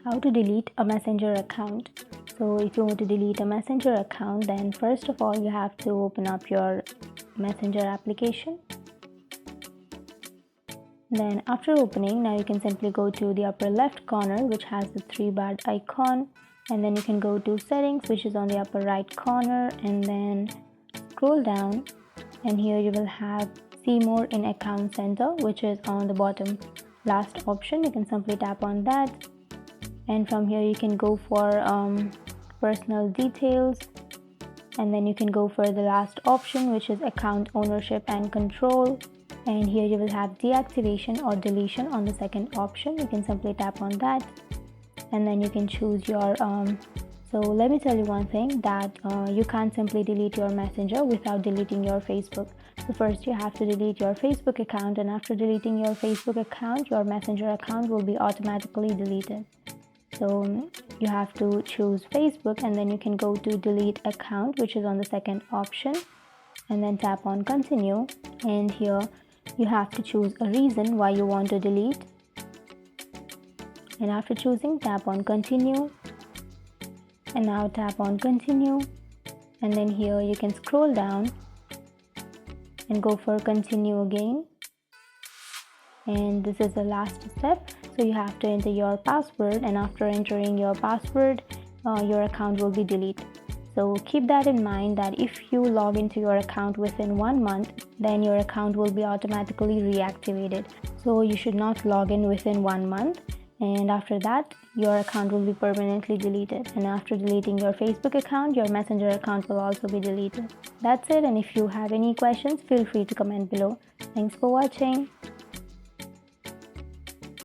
How to delete a Messenger account. So if you want to delete a Messenger account, then first of all you have to open up your Messenger application. Then after opening, now you can simply go to the upper left corner which has the 3-bar icon, and then you can go to settings which is on the upper right corner, and then scroll down, and here you will have see more in account center which is on the bottom last option. You can simply tap on that, and from here you can go for personal details, and then you can go for the last option which is account ownership and control, and here you will have deactivation or deletion on the second option. You can simply tap on that, and then you can choose your so let me tell you one thing, that you can't simply delete your Messenger without deleting your Facebook. So first you have to delete your Facebook account, and after deleting your Facebook account, your Messenger account will be automatically deleted. So you have to choose Facebook, and then you can go to delete account which is on the second option, and then tap on continue, and here you have to choose a reason why you want to delete, and after choosing, tap on continue, and now tap on continue, and then here you can scroll down and go for continue again, and this is the last step. So you have to enter your password, and after entering your password, your account will be deleted. So keep that in mind, that if you log into your account within 1 month, then your account will be automatically reactivated. So you should not log in within 1 month, and after that your account will be permanently deleted. And after deleting your Facebook account, your Messenger account will also be deleted. That's it, and if you have any questions, feel free to comment below. Thanks for watching.